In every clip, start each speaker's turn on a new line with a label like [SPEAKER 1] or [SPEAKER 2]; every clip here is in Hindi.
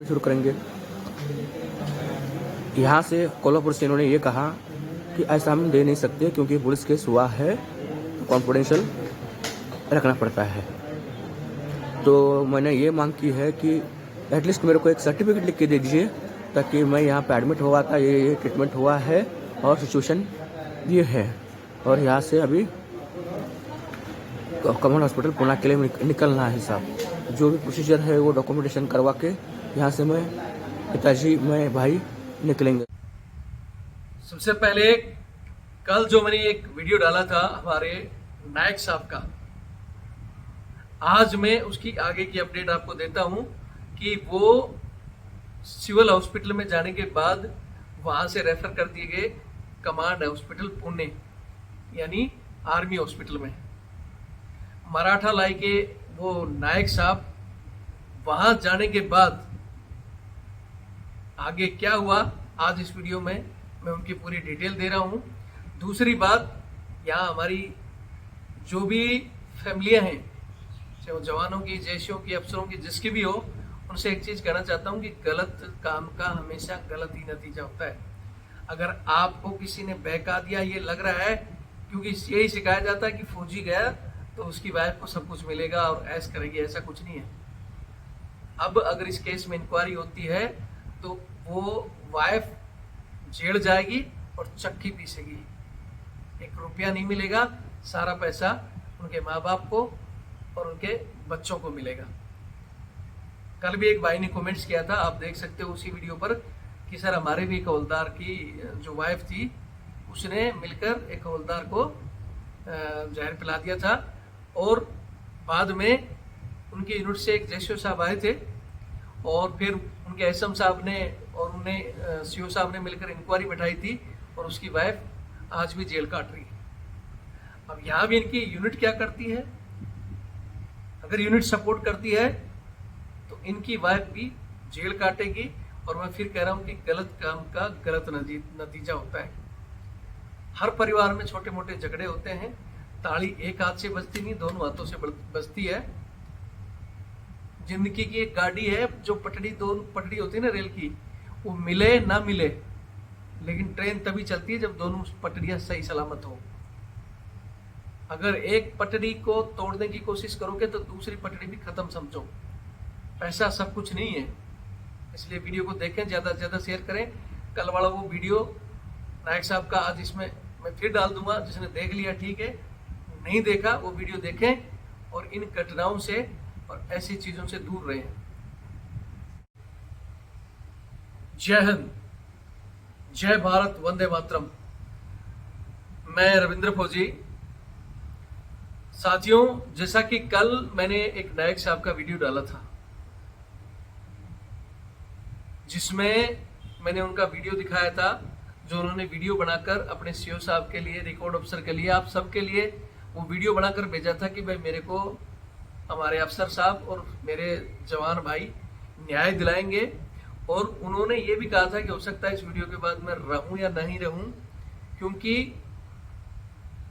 [SPEAKER 1] शुरू करेंगे। यहाँ से कोल्हापुर से इन्होंने ये कहा कि ऐसा हम दे नहीं सकते क्योंकि पुलिस केस हुआ है, कॉन्फिडेंशियल रखना पड़ता है। तो मैंने ये मांग की है कि एटलीस्ट मेरे को एक सर्टिफिकेट लिख के दे दीजिए ताकि मैं यहाँ पे एडमिट हुआ था, ये ट्रीटमेंट हुआ है और सिचुएशन ये है, और यहाँ से अभी कमल हॉस्पिटल पुणे के लिए निकलना है साहब। जो भी प्रोसीजर है वो डॉक्यूमेंटेशन करवा के यहाँ से मैं पिताजी मैं भाई निकलेंगे।
[SPEAKER 2] सबसे पहले कल जो मैंने एक वीडियो डाला था हमारे नायक साहब का, आज मैं उसकी आगे की अपडेट आपको देता हूं कि वो सिविल हॉस्पिटल में जाने के बाद वहां से रेफर कर दिए गए कमांड हॉस्पिटल पुणे यानी आर्मी हॉस्पिटल में। मराठा लाई के वो नायक साहब वहां जाने के बाद आगे क्या हुआ आज इस वीडियो में मैं उनकी पूरी डिटेल दे रहा हूं। दूसरी बात, यहाँ हमारी जो भी फैमिलियां हैं, चाहे वो जवानों की, जैशियों की, अफसरों की, जिसकी भी हो, उनसे एक चीज कहना चाहता हूं कि गलत काम का हमेशा गलत ही नतीजा होता है। अगर आपको किसी ने बहका दिया ये लग रहा है, क्योंकि यही सिखाया जाता है कि फौजी गया तो उसकी वाइफ को सब कुछ मिलेगा और ऐश करेगी, ऐसा कुछ नहीं है। अब अगर इस केस में इंक्वायरी होती है तो वो वाइफ जेल जाएगी और चक्की पीसेगी, 1 रुपया नहीं मिलेगा, सारा पैसा उनके माँ बाप को और उनके बच्चों को मिलेगा। कल भी एक भाई ने कमेंट्स किया था, आप देख सकते हो उसी वीडियो पर, कि सर हमारे भी एक हवलदार की जो वाइफ थी उसने मिलकर एक हवलदार को जहर पिला दिया था, और बाद में उनके यूनिट से एक जैशो साहब आए थे और फिर उनके एसएम साहब ने और उन्हें सीओ साहब ने मिलकर इंक्वायरी बैठाई थी और उसकी वाइफ आज भी जेल काट रही है। अब यहाँ भी इनकी यूनिट क्या करती है, अगर यूनिट सपोर्ट करती है तो इनकी वाइफ भी जेल काटेगी। और मैं फिर कह रहा हूँ कि गलत काम का गलत नतीजा होता है। हर परिवार में छोटे मोटे झगड़े होते हैं, ताली एक हाथ से बजती नहीं, दोनों हाथों से बजती है। जिंदगी की एक गाड़ी है, जो दो पटड़ी होती है ना रेल की, वो मिले ना मिले, लेकिन ट्रेन तभी चलती है जब दोनों पटड़ियां सही सलामत हो। अगर एक पटड़ी को तोड़ने की कोशिश करोगे तो दूसरी पटड़ी भी खत्म समझो। पैसा सब कुछ नहीं है, इसलिए वीडियो को देखें, ज्यादा से ज्यादा शेयर करें। कल वाला वो वीडियो नायक साहब का आज इसमें मैं फिर डाल दूंगा, जिसने देख लिया ठीक है, नहीं देखा वो वीडियो देखें और इन घटनाओं से और ऐसी चीजों से दूर रहें। जय हिंद, जय भारत, वंदे मातरम। मैं रविंद्र फौजी। साथियों, जैसा कि कल मैंने एक नायक साहब का वीडियो डाला था जिसमें मैंने उनका वीडियो दिखाया था, जो उन्होंने वीडियो बनाकर अपने सीओ साहब के लिए, रिकॉर्ड अफसर के लिए, आप सबके लिए वो वीडियो बनाकर भेजा था कि भाई मेरे को हमारे अफसर साहब और मेरे जवान भाई न्याय दिलाएंगे। और उन्होंने ये भी कहा था कि हो सकता है इस वीडियो के बाद मैं रहूं या नहीं रहूं, क्योंकि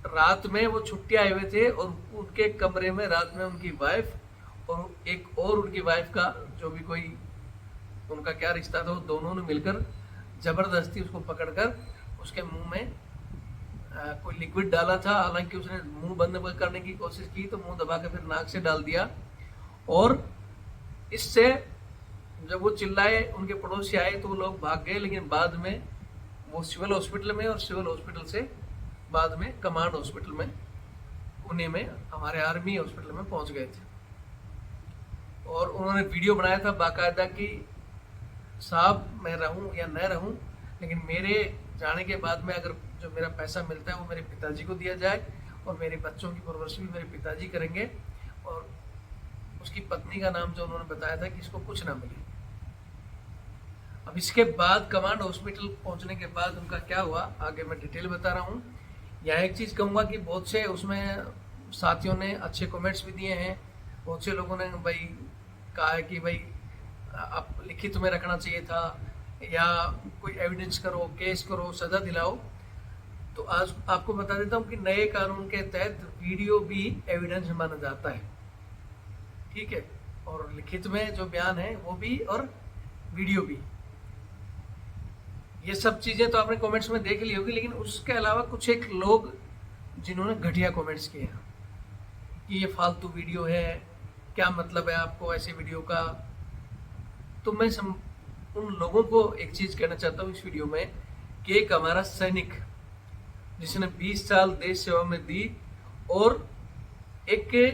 [SPEAKER 2] रात में वो छुट्टी आए हुए थे और उनके कमरे में रात में उनकी वाइफ और एक और उनकी वाइफ का जो भी कोई उनका क्या रिश्ता था, वो दोनों ने मिलकर जबरदस्ती उसको पकड़कर उसके मुंह में कोई लिक्विड डाला था। हालांकि उसने मुंह बंद करने की कोशिश की तो मुंह दबा के फिर नाक से डाल दिया, और इससे जब वो चिल्लाए, उनके पड़ोसी आए तो वो लोग भाग गए। लेकिन बाद में वो सिविल हॉस्पिटल में और सिविल हॉस्पिटल से बाद में कमांड हॉस्पिटल में पुणे में हमारे आर्मी हॉस्पिटल में पहुंच गए थे। और उन्होंने वीडियो बनाया था बाकायदा कि साहब मैं रहूं या न रहूं, लेकिन मेरे जाने के बाद में अगर जो मेरा पैसा मिलता है वो मेरे पिताजी को दिया जाए और मेरे बच्चों की परवरिश भी मेरे पिताजी करेंगे। और उसकी पत्नी का नाम जो उन्होंने बताया था कि इसको कुछ ना मिले। अब इसके बाद कमांड हॉस्पिटल पहुंचने के बाद उनका क्या हुआ आगे मैं डिटेल बता रहा हूँ। यहाँ एक चीज कहूंगा कि बहुत से उसमें साथियों ने अच्छे कमेंट्स भी दिए हैं। बहुत से लोगों ने भाई कहा है कि भाई आप लिखित में रखना चाहिए था, या कोई एविडेंस करो, केस करो, सजा दिलाओ। तो आज आपको बता देता हूँ कि नए कानून के तहत वीडियो भी एविडेंस माना जाता है, ठीक है। और लिखित में जो बयान है वो भी, और वीडियो भी। ये सब चीजें तो आपने कमेंट्स में देख ली होगी, लेकिन उसके अलावा कुछ एक लोग जिन्होंने घटिया कमेंट्स किए कि ये फालतू वीडियो है, क्या मतलब है आपको ऐसे वीडियो का। तो मैं उन लोगों को एक चीज कहना चाहता हूँ इस वीडियो में कि एक हमारा सैनिक जिसने 20 साल देश सेवा में दी और एक के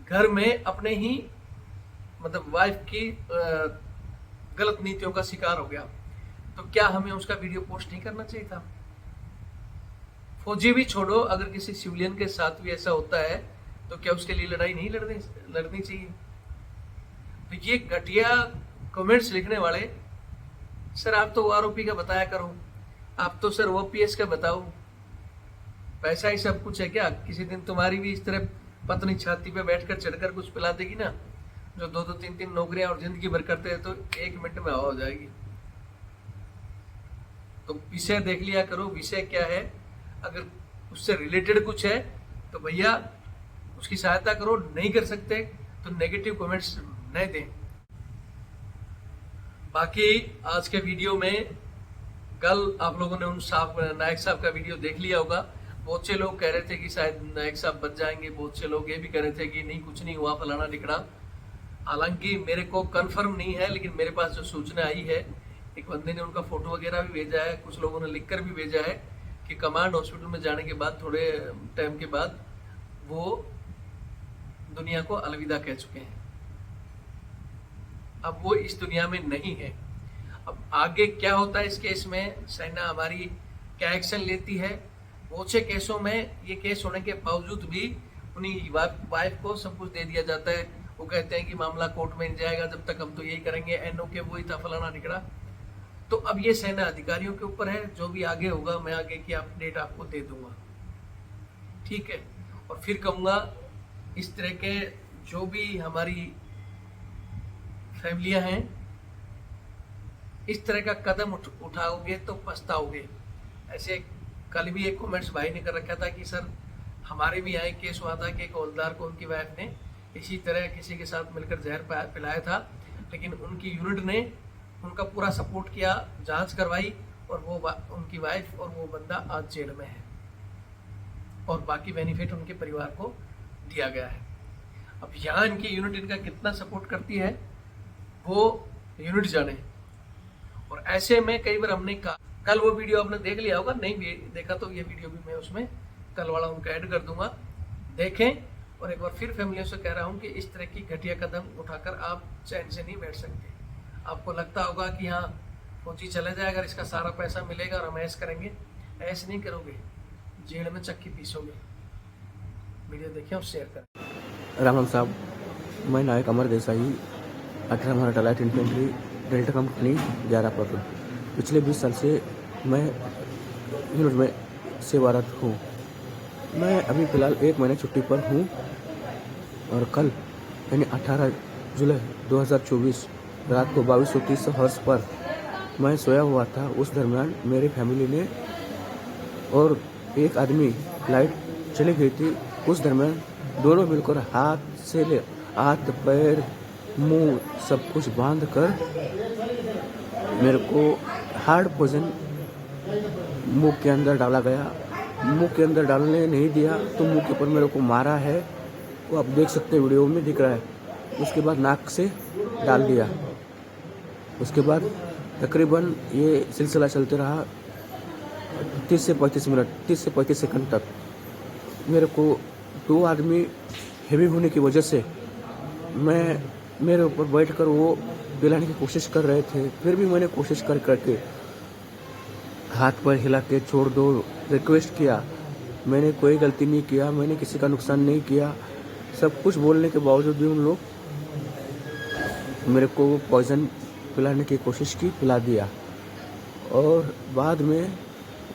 [SPEAKER 2] घर में अपने ही मतलब वाइफ की गलत नीतियों का शिकार हो गया, तो क्या हमें उसका वीडियो पोस्ट नहीं करना चाहिए था? फौजी भी छोड़ो, अगर किसी सिविलियन के साथ भी ऐसा होता है तो क्या उसके लिए लड़ाई नहीं लड़नी चाहिए? तो ये घटिया कमेंट्स लिखने वाले, सर आप तो आरोपी का बताया करो, आप तो सर ओपीएस का बताओ, पैसा ही सब कुछ है क्या? किसी दिन तुम्हारी भी इस तरह पत्नी छाती पे बैठकर चढ़कर कुछ पिला देगी ना, जो 2-2 3-3 नौकरियां और जिंदगी भर करते हैं तो 1 मिनट में हो जाएगी। तो विषय देख लिया करो, विषय क्या है, अगर उससे रिलेटेड कुछ है तो भैया उसकी सहायता करो, नहीं कर सकते तो नेगेटिव कमेंट्स नहीं दें। बाकी आज के वीडियो में कल आप लोगों ने उन नायक साहब का वीडियो देख लिया होगा। बहुत से लोग कह रहे थे कि शायद नायक साहब बच जाएंगे, बहुत से लोग ये भी कह रहे थे कि नहीं कुछ नहीं हुआ फलाना ढिकड़ा। हालांकि मेरे को कंफर्म नहीं है, लेकिन मेरे पास जो सूचना आई है, एक बंदे ने उनका फोटो वगैरह भी भेजा है, कुछ लोगों ने लिखकर भी भेजा है कि कमांड हॉस्पिटल में जाने के बाद थोड़े टाइम के बाद वो दुनिया को अलविदा कह चुके हैं। अब वो इस दुनिया में नहीं है। अब आगे क्या होता है इस केस में, सेना हमारी क्या एक्शन लेती है? बहुत से केसों में ये केस होने के बावजूद भी उन्हीं वाइफ को सब कुछ दे दिया जाता है। वो कहते हैं कि मामला कोर्ट में जाएगा, जब तक हम तो यही करेंगे, एनओ के वो ही था फलाना निकला। तो अब ये सेना अधिकारियों के ऊपर है, जो भी आगे होगा मैं आगे की अपडेट आपको दे दूंगा, ठीक है। और फिर कहूंगा इस तरह के जो भी हमारी फैमिलियां हैं, इस तरह का कदम उठाओगे तो पछताओगे। ऐसे कल भी एक कमेंट्स भाई ने कर रखा था कि सर हमारे भी यहाँ केस हुआ था कि एक हवलदार को उनकी वाइफ ने इसी तरह किसी के साथ मिलकर जहर पिलाया था, लेकिन उनकी यूनिट ने उनका पूरा सपोर्ट किया, जांच करवाई और वो उनकी वाइफ और वो बंदा आज जेल में है और बाकी बेनिफिट उनके परिवार को दिया गया है। अब यहाँ इनकी यूनिट इनका कितना सपोर्ट करती है वो यूनिट जाने। और ऐसे में कई बार हमने कहा, कल वो वीडियो आपने देख लिया होगा, नहीं भी देखा तो ये वीडियो भी मैं उसमें कल वाला उनका ऐड कर दूंगा, देखें। और एक बार फिर फैमिलियों से कह रहा हूँ कि इस तरह की घटिया कदम उठाकर आप चैन से नहीं बैठ सकते। आपको लगता होगा कि हाँ फौजी चले जाएगा, इसका सारा पैसा मिलेगा और हम ऐश करेंगे, ऐश नहीं करोगे, जेल में चक्की पीसोगे। वीडियो देखें और शेयर करें।
[SPEAKER 1] राम साहब, मैं Naik Amar Desai, 18 Maratha light infantry, delta company 11 पद। पिछले 20 साल से मैं यूनिट में सेवारत हूँ। मैं अभी फ़िलहाल 1 महीने छुट्टी पर हूँ और कल यानी 18 जुलाई 2024 रात को 22:30 हर्ष पर मैं सोया हुआ था। उस दरमियान मेरी फैमिली ने और एक आदमी, लाइट चली गई थी, उस दरमियान दोनों मिलकर हाथ पैर मुंह सब कुछ बांध कर मेरे को हार्ड पॉइजन मुंह के अंदर डाला गया। मुंह के अंदर डालने नहीं दिया तो मुंह के ऊपर मेरे को मारा है, वो आप देख सकते हैं, वीडियो में दिख रहा है। उसके बाद नाक से डाल दिया। उसके बाद तकरीबन ये सिलसिला चलते रहा 30 से 35 मिनट, 30 से 35 सेकंड तक। मेरे को 2 आदमी हेवी होने की वजह से मेरे ऊपर बैठकर वो पिलाने की कोशिश कर रहे थे। फिर भी मैंने कोशिश करके हाथ पर हिला के छोड़ दो, रिक्वेस्ट किया। मैंने कोई गलती नहीं किया, मैंने किसी का नुकसान नहीं किया। सब कुछ बोलने के बावजूद भी उन लोग मेरे को पॉइजन पिलाने की कोशिश की, पिला दिया। और बाद में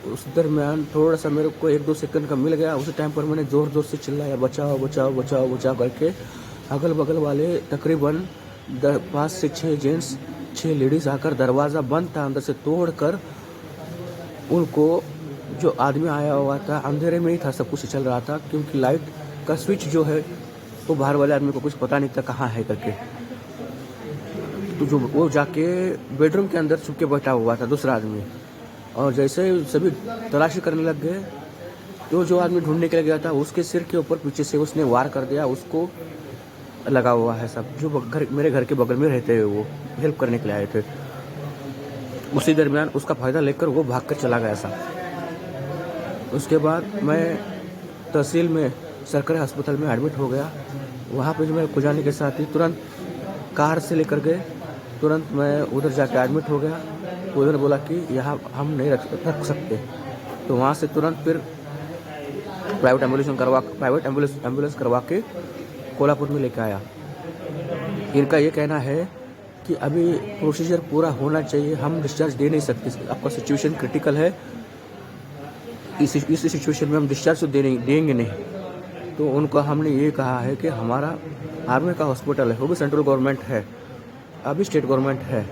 [SPEAKER 1] उस दरमियान थोड़ा सा मेरे को 1-2 सेकंड का मिल गया। उस टाइम पर मैंने ज़ोर ज़ोर से चिल्लाया, बचाओ बचाओ बचाओ बचाओ करके। अगल बगल वाले तकरीबन 5 से 6 जेंट्स, 6 लेडीज़ आकर दरवाज़ा बंद था अंदर से तोड़कर उनको, जो आदमी आया हुआ था अंधेरे में ही था, सब कुछ चल रहा था क्योंकि लाइट का स्विच जो है वो बाहर वाले आदमी को कुछ पता नहीं था कहाँ है करके। तो जो वो जाके बेडरूम के अंदर छुप के बैठा हुआ था दूसरा आदमी, और जैसे ही सभी तलाशी करने लग गए तो जो आदमी ढूंढने के लिए गया था उसके सिर के ऊपर पीछे से उसने वार कर दिया। उसको लगा हुआ है सब, जो मेरे घर के बगल में रहते हैं वो हेल्प करने के लिए आए थे। उसी दरमियान उसका फ़ायदा लेकर वो भाग कर चला गया साहब। उसके बाद मैं तहसील में सरकारी अस्पताल में एडमिट हो गया। वहाँ पे जो मेरे को जाने के साथ ही तुरंत कार से लेकर गए, तुरंत मैं उधर जाके एडमिट हो गया। उधर बोला कि यहाँ हम नहीं रख सकते, तो वहाँ से तुरंत फिर प्राइवेट एम्बुलेंस करवा के कोल्हापुर में लेके आया। इनका ये कहना है कि अभी प्रोसीजर पूरा होना चाहिए, हम डिस्चार्ज दे नहीं सकते, आपका सिचुएशन क्रिटिकल है, इस सिचुएशन में हम डिस्चार्ज तो देंगे नहीं। तो उनको हमने ये कहा है कि हमारा आर्मी का हॉस्पिटल है, वो भी सेंट्रल गवर्नमेंट है, अभी स्टेट गवर्नमेंट है,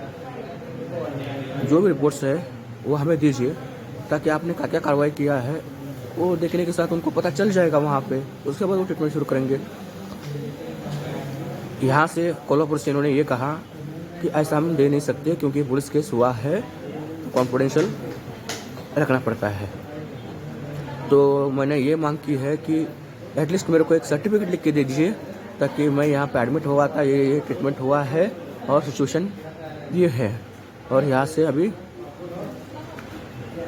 [SPEAKER 1] जो भी रिपोर्ट्स है वो हमें दीजिए ताकि आपने क्या क्या कार्रवाई किया है वो देखने के साथ उनको पता चल जाएगा वहाँ पे, उसके बाद वो ट्रीटमेंट शुरू करेंगे। यहाँ से कोल्हापुर से इन्होंने ये कहा कि ऐसा हम दे नहीं सकते क्योंकि पुलिस केस हुआ है, कॉन्फिडेंशियल रखना पड़ता है। तो मैंने ये मांग की है कि एटलीस्ट मेरे को एक सर्टिफिकेट लिख के दे दीजिए ताकि मैं यहाँ पे एडमिट हुआ था, ये ट्रीटमेंट हुआ है और सिचुएशन ये है, और यहाँ से अभी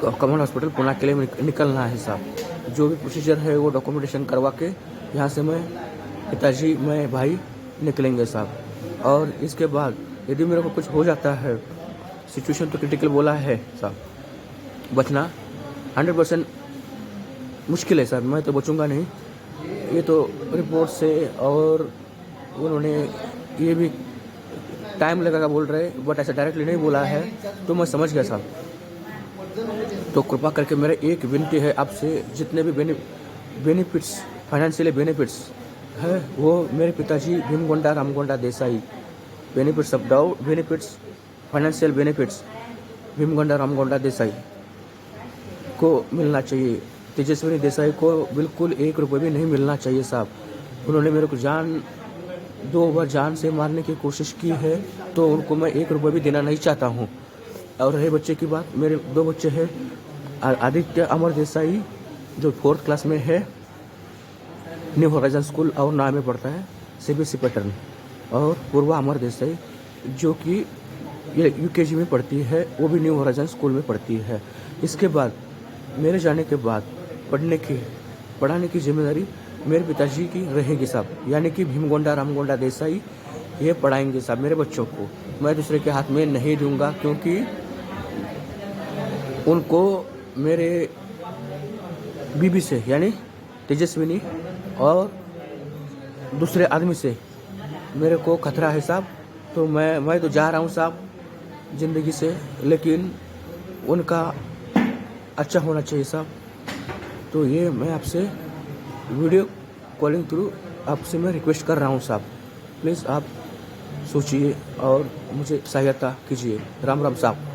[SPEAKER 1] कमल हॉस्पिटल पुणे के लिए निकलना है साहब। जो भी प्रोसीजर है वो डॉक्यूमेंटेशन करवा के यहाँ से मैं पिताजी मैं भाई निकलेंगे साहब। और इसके बाद यदि मेरे को कुछ हो जाता है, सिचुएशन तो क्रिटिकल बोला है साहब, बचना 100% मुश्किल है साहब, मैं तो बचूंगा नहीं। ये तो रिपोर्ट से और उन्होंने ये भी टाइम लगेगा बोल रहे, बट ऐसा डायरेक्टली नहीं बोला है, तो मैं समझ गया साहब। तो कृपा करके मेरा एक विनती है आपसे, जितने भी बेनिफिट्स फाइनेंशियली बेनिफिट्स है वो मेरे पिताजी Bhimgonda Ramgonda Desai benefits financial benefits Bhimgonda Ramgonda Desai को मिलना चाहिए। तेजस्विनी देसाई को बिल्कुल 1 रुपये भी नहीं मिलना चाहिए साहब। उन्होंने मेरे को 2 बार जान से मारने की कोशिश की है, तो उनको मैं 1 रुपये भी देना नहीं चाहता हूँ। और रहे बच्चे की बात, मेरे 2 बच्चे हैं, आदित्य अमर देसाई जो 4th क्लास में है, न्यू होराइजन स्कूल और नाम में पढ़ता है CBSE पैटर्न, और पूर्वा अमर देसाई जो कि UKG में पढ़ती है, वो भी न्यू होराइजन स्कूल में पढ़ती है। इसके बाद मेरे जाने के बाद पढ़ाने की जिम्मेदारी मेरे पिताजी की रहेगी साहब, यानी कि भीमगोंडा रामगोंडा देसाई ये पढ़ाएंगे साहब मेरे बच्चों को। मैं दूसरे के हाथ में नहीं दूंगा, क्योंकि उनको मेरे बीबी से यानी तेजस्विनी और दूसरे आदमी से मेरे को खतरा है साहब। तो मैं तो जा रहा हूँ साहब ज़िंदगी से, लेकिन उनका अच्छा होना चाहिए साहब। तो ये मैं आपसे वीडियो कॉलिंग थ्रू आपसे मैं रिक्वेस्ट कर रहा हूँ साहब, प्लीज़ आप सोचिए और मुझे सहायता कीजिए। राम राम साहब।